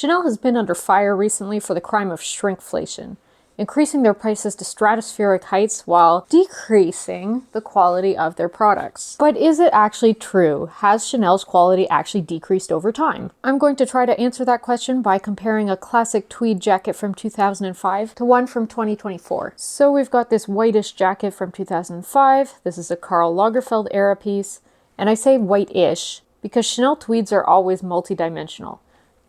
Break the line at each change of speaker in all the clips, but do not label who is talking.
Chanel has been under fire recently for the crime of shrinkflation, increasing their prices to stratospheric heights while decreasing the quality of their products. But is it actually true? Has Chanel's quality actually decreased over time? I'm going to try to answer that question by comparing a classic tweed jacket from 2005 to one from 2024. So we've got this whitish jacket from 2005. This is a Karl Lagerfeld era piece. And I say white-ish because Chanel tweeds are always multidimensional.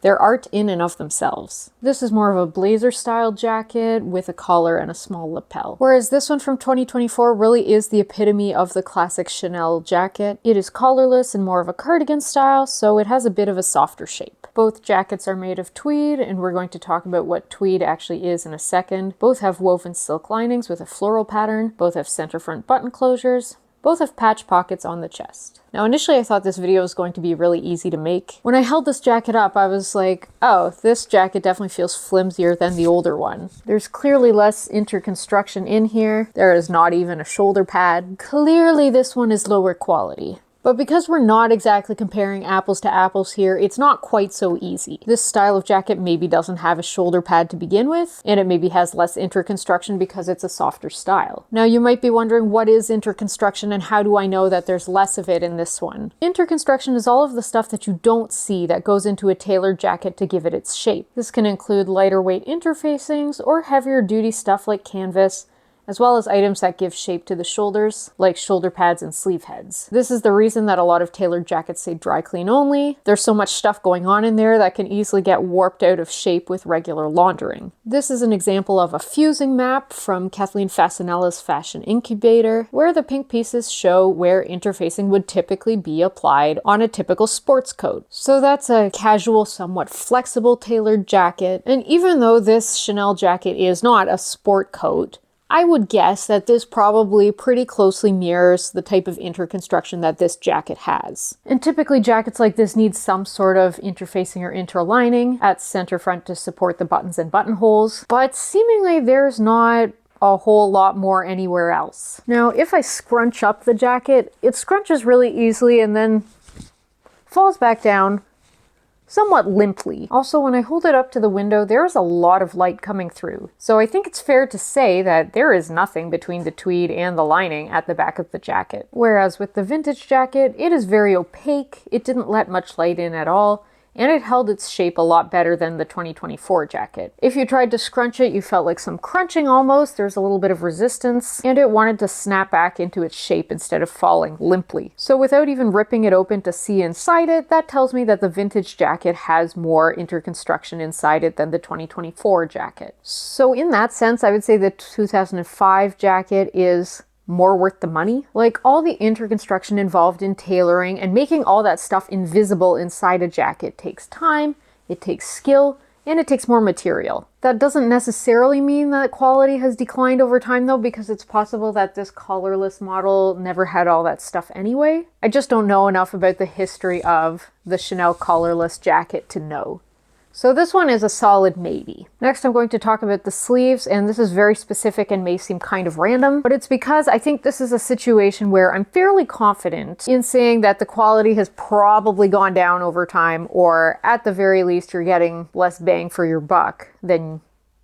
They're art in and of themselves. This is more of a blazer-style jacket with a collar and a small lapel. Whereas this one from 2024 really is the epitome of the classic Chanel jacket. It is collarless and more of a cardigan style, so it has a bit of a softer shape. Both jackets are made of tweed, and we're going to talk about what tweed actually is in a second. Both have woven silk linings with a floral pattern. Both have center front button closures. Both have patch pockets on the chest. Now initially I thought this video was going to be really easy to make. When I held this jacket up, I was like, oh, this jacket definitely feels flimsier than the older one. There's clearly less interconstruction in here. There is not even a shoulder pad. Clearly this one is lower quality. But because we're not exactly comparing apples to apples here, it's not quite so easy. This style of jacket maybe doesn't have a shoulder pad to begin with, and it maybe has less interconstruction because it's a softer style. Now you might be wondering, what is interconstruction and how do I know that there's less of it in this one? Interconstruction is all of the stuff that you don't see that goes into a tailored jacket to give it its shape. This can include lighter weight interfacings or heavier duty stuff like canvas, as well as items that give shape to the shoulders, like shoulder pads and sleeve heads. This is the reason that a lot of tailored jackets say dry clean only. There's so much stuff going on in there that can easily get warped out of shape with regular laundering. This is an example of a fusing map from Kathleen Fasanella's Fashion Incubator, where the pink pieces show where interfacing would typically be applied on a typical sports coat. So that's a casual, somewhat flexible tailored jacket, and even though this Chanel jacket is not a sport coat, I would guess that this probably pretty closely mirrors the type of interconstruction that this jacket has. And typically jackets like this need some sort of interfacing or interlining at center front to support the buttons and buttonholes, but seemingly there's not a whole lot more anywhere else. Now, if I scrunch up the jacket, it scrunches really easily and then falls back down somewhat limply. Also, when I hold it up to the window, there's a lot of light coming through. So I think it's fair to say that there is nothing between the tweed and the lining at the back of the jacket. Whereas with the vintage jacket, it is very opaque, it didn't let much light in at all, and it held its shape a lot better than the 2024 jacket. If you tried to scrunch it, you felt like some crunching almost, there's a little bit of resistance, and it wanted to snap back into its shape instead of falling limply. So without even ripping it open to see inside it, that tells me that the vintage jacket has more interconstruction inside it than the 2024 jacket. So in that sense, I would say the 2005 jacket is more worth the money. Like, all the interconstruction involved in tailoring and making all that stuff invisible inside a jacket takes time, it takes skill, and it takes more material. That doesn't necessarily mean that quality has declined over time though, because it's possible that this collarless model never had all that stuff anyway. I just don't know enough about the history of the Chanel collarless jacket to know. So this one is a solid maybe. Next, I'm going to talk about the sleeves, and this is very specific and may seem kind of random, but it's because I think this is a situation where I'm fairly confident in saying that the quality has probably gone down over time, or at the very least, you're getting less bang for your buck than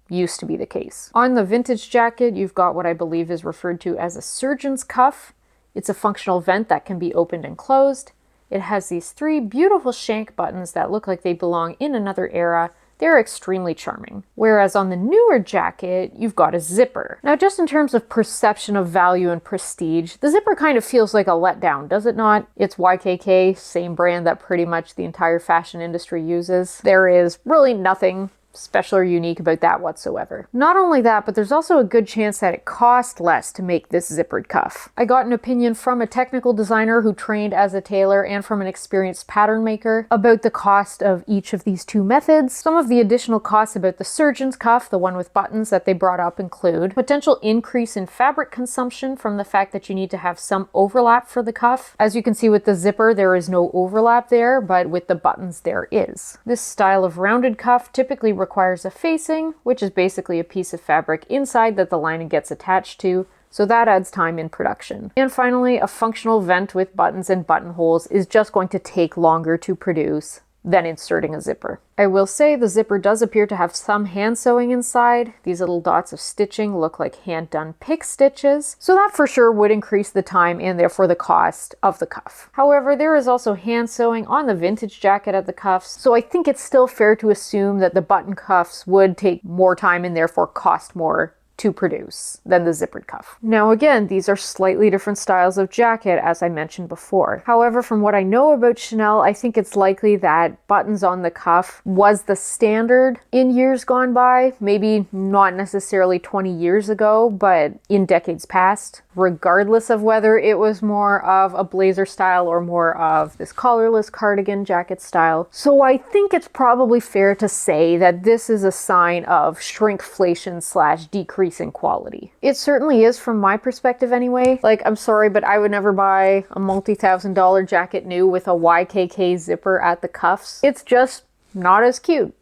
used to be the case. On the vintage jacket, you've got what I believe is referred to as a surgeon's cuff. It's a functional vent that can be opened and closed. It has these three beautiful shank buttons that look like they belong in another era. They're extremely charming. Whereas on the newer jacket, you've got a zipper. Now, just in terms of perception of value and prestige, the zipper kind of feels like a letdown, does it not? It's YKK, same brand that pretty much the entire fashion industry uses. There is really nothing special or unique about that whatsoever. Not only that, but there's also a good chance that it cost less to make this zippered cuff. I got an opinion from a technical designer who trained as a tailor and from an experienced pattern maker about the cost of each of these two methods. Some of the additional costs about the surgeon's cuff, the one with buttons that they brought up, include potential increase in fabric consumption from the fact that you need to have some overlap for the cuff. As you can see with the zipper, there is no overlap there, but with the buttons there is. This style of rounded cuff typically requires a facing, which is basically a piece of fabric inside that the lining gets attached to, so that adds time in production. And finally, a functional vent with buttons and buttonholes is just going to take longer to produce then inserting a zipper. I will say the zipper does appear to have some hand sewing inside. These little dots of stitching look like hand done pick stitches, so that for sure would increase the time and therefore the cost of the cuff. However, there is also hand sewing on the vintage jacket at the cuffs, so I think it's still fair to assume that the button cuffs would take more time and therefore cost more to produce than the zippered cuff. Now again, these are slightly different styles of jacket, as I mentioned before. However, from what I know about Chanel, I think it's likely that buttons on the cuff was the standard in years gone by, maybe not necessarily 20 years ago, but in decades past, regardless of whether it was more of a blazer style or more of this collarless cardigan jacket style. So I think it's probably fair to say that this is a sign of shrinkflation / decrease in quality. It certainly is from my perspective anyway. Like, I'm sorry, but I would never buy a multi-$1,000 jacket new with a YKK zipper at the cuffs. It's just not as cute.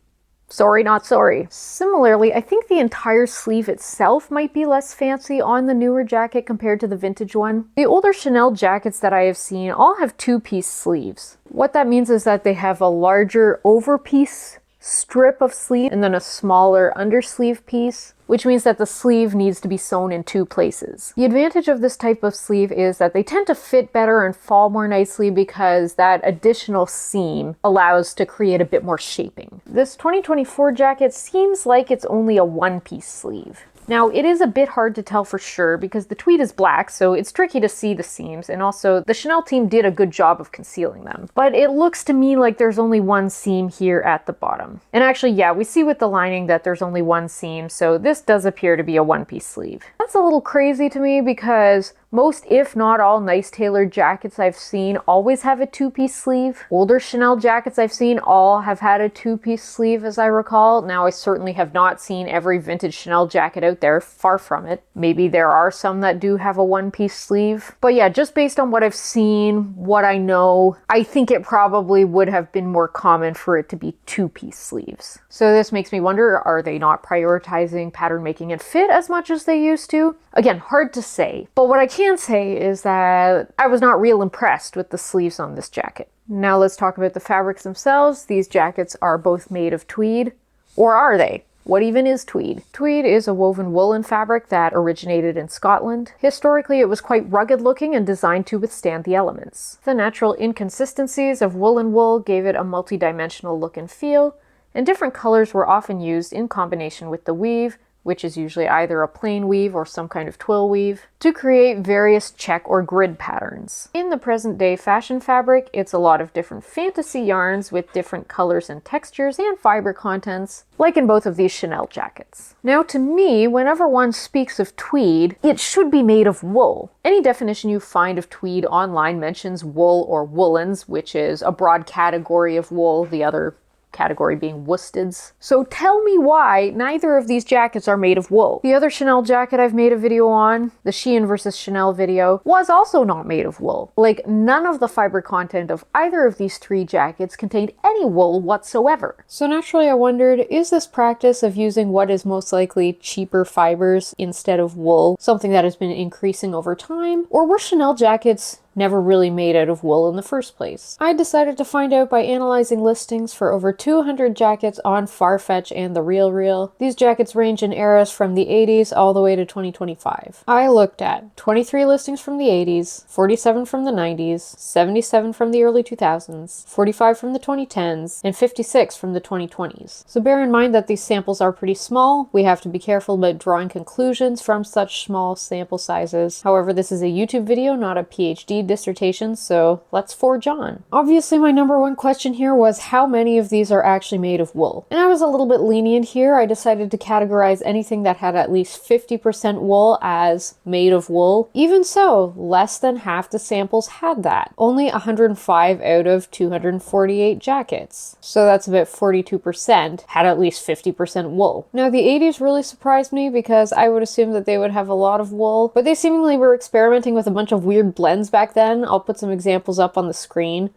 Sorry, not sorry. Similarly, I think the entire sleeve itself might be less fancy on the newer jacket compared to the vintage one. The older Chanel jackets that I have seen all have two-piece sleeves. What that means is that they have a larger overpiece strip of sleeve and then a smaller undersleeve piece, which means that the sleeve needs to be sewn in two places. The advantage of this type of sleeve is that they tend to fit better and fall more nicely because that additional seam allows to create a bit more shaping. This 2024 jacket seems like it's only a one-piece sleeve. Now, it is a bit hard to tell for sure because the tweed is black, so it's tricky to see the seams, and also the Chanel team did a good job of concealing them. But it looks to me like there's only one seam here at the bottom. And actually, yeah, we see with the lining that there's only one seam, so this does appear to be a one-piece sleeve. That's a little crazy to me because most, if not all, nice tailored jackets I've seen always have a two-piece sleeve. Older Chanel jackets I've seen all have had a two-piece sleeve, as I recall. Now, I certainly have not seen every vintage Chanel jacket out there, far from it. Maybe there are some that do have a one-piece sleeve. But yeah, just based on what I've seen, what I know, I think it probably would have been more common for it to be two-piece sleeves. So this makes me wonder, are they not prioritizing pattern making and fit as much as they used to? Again, hard to say. But what I can say is that I was not real impressed with the sleeves on this jacket. Now let's talk about the fabrics themselves. These jackets are both made of tweed, or are they? What even is tweed? Tweed is a woven woolen fabric that originated in Scotland. Historically, it was quite rugged looking and designed to withstand the elements. The natural inconsistencies of woolen wool gave it a multi-dimensional look and feel, and different colors were often used in combination with the weave, which is usually either a plain weave or some kind of twill weave, to create various check or grid patterns. In the present day fashion fabric, it's a lot of different fantasy yarns with different colors and textures and fiber contents, like in both of these Chanel jackets. Now to me, whenever one speaks of tweed, it should be made of wool. Any definition you find of tweed online mentions wool or woolens, which is a broad category of wool, the other category being worsteds. So tell me why neither of these jackets are made of wool. The other Chanel jacket I've made a video on, the Shein versus Chanel video, was also not made of wool. Like, none of the fiber content of either of these three jackets contained any wool whatsoever. So naturally I wondered, is this practice of using what is most likely cheaper fibers instead of wool something that has been increasing over time? Or were Chanel jackets never really made out of wool in the first place? I decided to find out by analyzing listings for over 200 jackets on Farfetch and The RealReal. These jackets range in eras from the 80s all the way to 2025. I looked at 23 listings from the 80s, 47 from the 90s, 77 from the early 2000s, 45 from the 2010s, and 56 from the 2020s. So bear in mind that these samples are pretty small. We have to be careful about drawing conclusions from such small sample sizes. However, this is a YouTube video, not a PhD dissertation, so let's forge on. Obviously, my number one question here was how many of these are actually made of wool. And I was a little bit lenient here. I decided to categorize anything that had at least 50% wool as made of wool. Even so, less than half the samples had that. Only 105 out of 248 jackets. So that's about 42% had at least 50% wool. Now, the 80s really surprised me because I would assume that they would have a lot of wool, but they seemingly were experimenting with a bunch of weird blends back then. I'll put some examples up on the screen.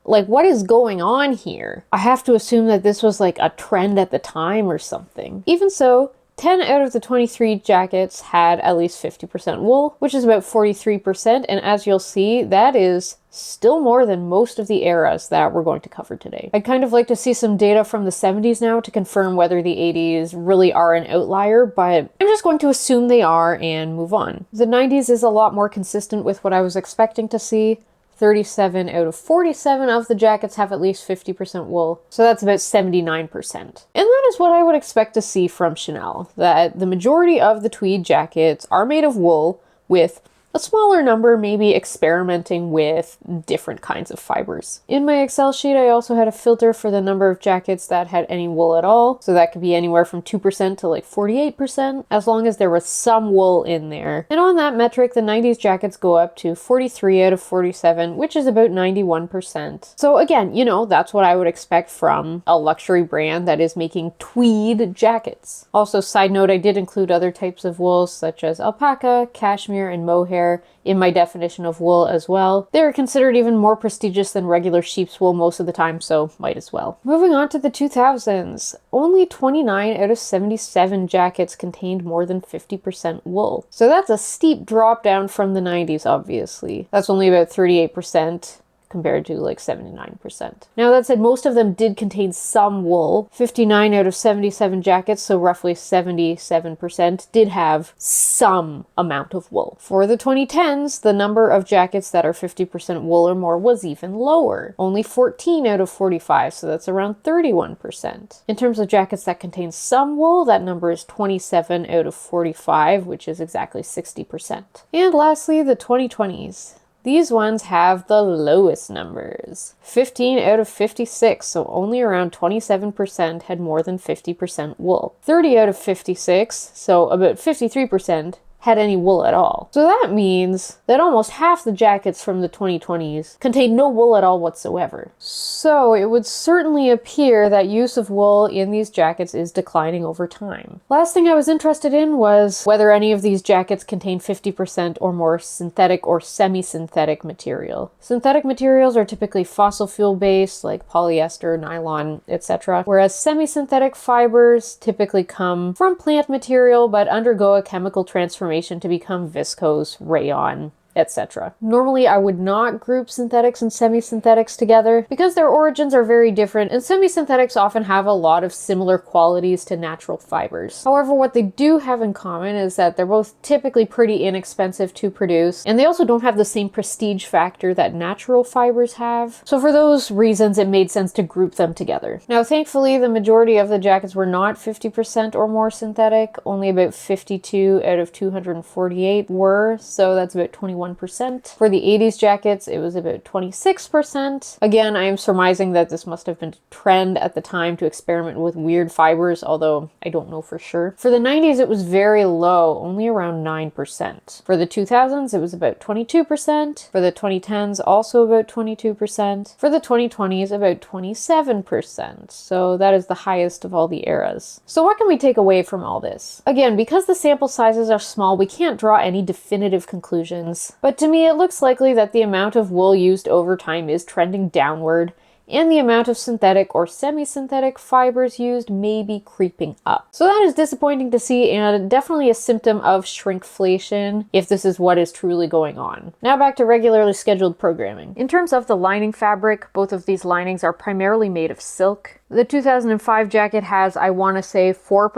Like, what is going on here? I have to assume that this was like a trend at the time or something. Even so, 10 out of the 23 jackets had at least 50% wool, which is about 43%, and as you'll see, that is still more than most of the eras that we're going to cover today. I'd kind of like to see some data from the 70s now to confirm whether the 80s really are an outlier, but I'm just going to assume they are and move on. The 90s is a lot more consistent with what I was expecting to see. 37 out of 47 of the jackets have at least 50% wool, so that's about 79%. And that is what I would expect to see from Chanel, that the majority of the tweed jackets are made of wool, with a smaller number maybe experimenting with different kinds of fibers. In my Excel sheet, I also had a filter for the number of jackets that had any wool at all. So that could be anywhere from 2% to like 48%, as long as there was some wool in there. And on that metric, the 90s jackets go up to 43 out of 47, which is about 91%. So again, you know, that's what I would expect from a luxury brand that is making tweed jackets. Also, side note, I did include other types of wool, such as alpaca, cashmere, and mohair in my definition of wool as well. They're considered even more prestigious than regular sheep's wool most of the time, so might as well. Moving on to the 2000s, only 29 out of 77 jackets contained more than 50% wool. So that's a steep drop down from the 90s, obviously. That's only about 38%. Compared to like 79%. Now that said, most of them did contain some wool. 59 out of 77 jackets, so roughly 77%, did have some amount of wool. For the 2010s, the number of jackets that are 50% wool or more was even lower. Only 14 out of 45, so that's around 31%. In terms of jackets that contain some wool, that number is 27 out of 45, which is exactly 60%. And lastly, the 2020s. These ones have the lowest numbers. 15 out of 56, so only around 27% had more than 50% wool. 30 out of 56, so about 53%, had any wool at all. So that means that almost half the jackets from the 2020s contained no wool at all whatsoever. So it would certainly appear that use of wool in these jackets is declining over time. Last thing I was interested in was whether any of these jackets contain 50% or more synthetic or semi-synthetic material. Synthetic materials are typically fossil fuel based, like polyester, nylon, etc., whereas semi-synthetic fibers typically come from plant material but undergo a chemical transformation to become viscose, rayon, etc. Normally, I would not group synthetics and semi-synthetics together because their origins are very different, and semi-synthetics often have a lot of similar qualities to natural fibers. However, what they do have in common is that they're both typically pretty inexpensive to produce, and they also don't have the same prestige factor that natural fibers have. So for those reasons, it made sense to group them together. Now, thankfully, the majority of the jackets were not 50% or more synthetic. Only about 52 out of 248 were, so that's about 21%. For the 80s jackets, it was about 26%. Again, I am surmising that this must have been a trend at the time to experiment with weird fibers, although I don't know for sure. For the 90s, it was very low, only around 9%. For the 2000s, it was about 22%. For the 2010s, also about 22%. For the 2020s, about 27%. So that is the highest of all the eras. So what can we take away from all this? Again, because the sample sizes are small, we can't draw any definitive conclusions. But to me, it looks likely that the amount of wool used over time is trending downward, and the amount of synthetic or semi-synthetic fibers used may be creeping up. So that is disappointing to see, and definitely a symptom of shrinkflation if this is what is truly going on. Now back to regularly scheduled programming. In terms of the lining fabric, both of these linings are primarily made of silk. The 2005 jacket has, I want to say, 4%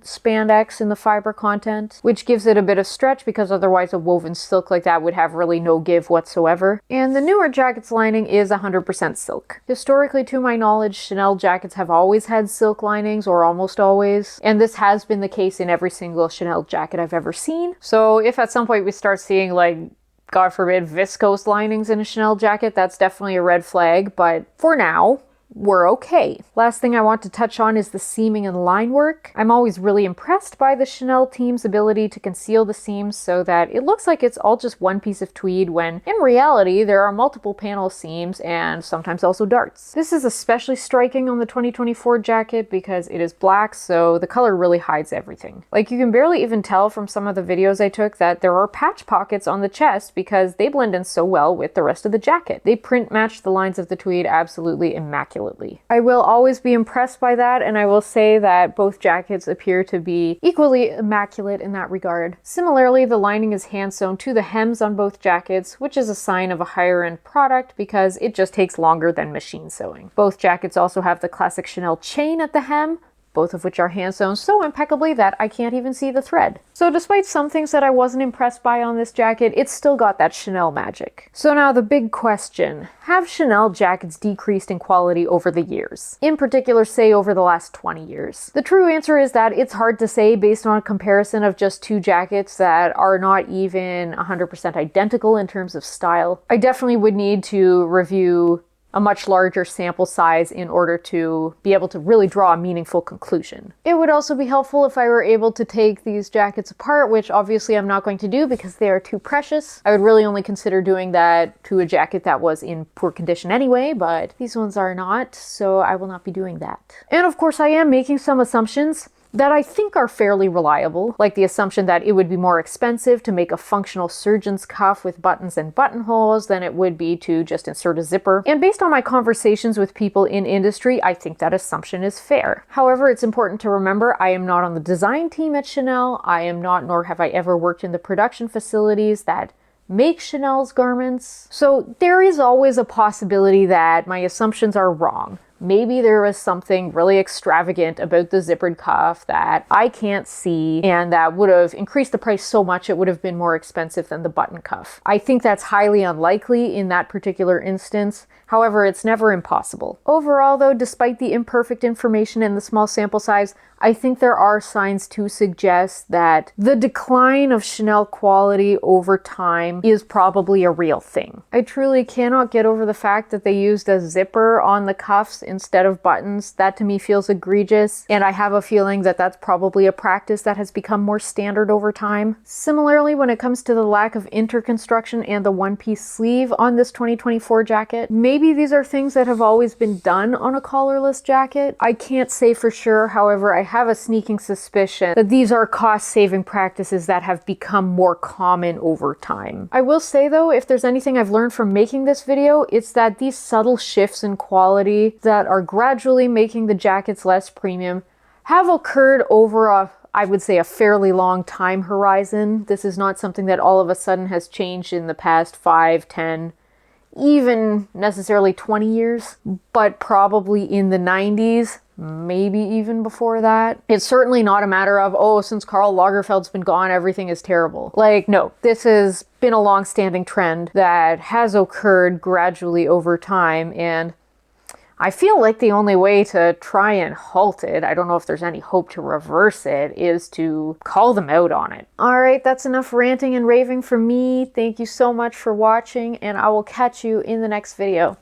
spandex in the fiber content, which gives it a bit of stretch because otherwise a woven silk like that would have really no give whatsoever. And the newer jacket's lining is 100% silk. Historically, to my knowledge, Chanel jackets have always had silk linings, or almost always, and this has been the case in every single Chanel jacket I've ever seen. So if at some point we start seeing, like, God forbid, viscose linings in a Chanel jacket, that's definitely a red flag, but for now, we're okay. Last thing I want to touch on is the seaming and line work. I'm always really impressed by the Chanel team's ability to conceal the seams so that it looks like it's all just one piece of tweed, when in reality there are multiple panel seams and sometimes also darts. This is especially striking on the 2024 jacket because it is black, so the color really hides everything. Like, you can barely even tell from some of the videos I took that there are patch pockets on the chest because they blend in so well with the rest of the jacket. They print match the lines of the tweed absolutely immaculately. immaculately. I will always be impressed by that, and I will say that both jackets appear to be equally immaculate in that regard. Similarly, the lining is hand sewn to the hems on both jackets, which is a sign of a higher end product because it just takes longer than machine sewing. Both jackets also have the classic Chanel chain at the hem, both of which are hand sewn so impeccably that I can't even see the thread. So despite some things that I wasn't impressed by on this jacket, it's still got that Chanel magic. So now the big question, have Chanel jackets decreased in quality over the years? In particular, say over the last 20 years. The true answer is that it's hard to say based on a comparison of just two jackets that are not even 100% identical in terms of style. I definitely would need to review a much larger sample size in order to be able to really draw a meaningful conclusion. It would also be helpful if I were able to take these jackets apart, which obviously I'm not going to do because they are too precious. I would really only consider doing that to a jacket that was in poor condition anyway, but these ones are not, so I will not be doing that. And of course I am making some assumptions that I think are fairly reliable, like the assumption that it would be more expensive to make a functional surgeon's cuff with buttons and buttonholes than it would be to just insert a zipper. And based on my conversations with people in industry, I think that assumption is fair. However, it's important to remember I am not on the design team at Chanel. I am not, nor have I ever worked in the production facilities that make Chanel's garments. So there is always a possibility that my assumptions are wrong. Maybe there was something really extravagant about the zippered cuff that I can't see and that would have increased the price so much it would have been more expensive than the button cuff. I think that's highly unlikely in that particular instance. However, it's never impossible. Overall though, despite the imperfect information and the small sample size, I think there are signs to suggest that the decline of Chanel quality over time is probably a real thing. I truly cannot get over the fact that they used a zipper on the cuffs instead of buttons. That to me feels egregious, and I have a feeling that that's probably a practice that has become more standard over time. Similarly, when it comes to the lack of interconstruction and the one-piece sleeve on this 2024 jacket, maybe these are things that have always been done on a collarless jacket. I can't say for sure, however, I have a sneaking suspicion that these are cost-saving practices that have become more common over time. I will say though, if there's anything I've learned from making this video, it's that these subtle shifts in quality that are gradually making the jackets less premium have occurred over I would say a fairly long time horizon. This is not something that all of a sudden has changed in the past 5, 10, even necessarily 20 years, but probably in the 90s, maybe even before that. It's certainly not a matter of, oh, since Karl Lagerfeld's been gone, everything is terrible. Like, no, this has been a long-standing trend that has occurred gradually over time, and I feel like the only way to try and halt it, I don't know if there's any hope to reverse it, is to call them out on it. All right, that's enough ranting and raving from me. Thank you so much for watching, and I will catch you in the next video.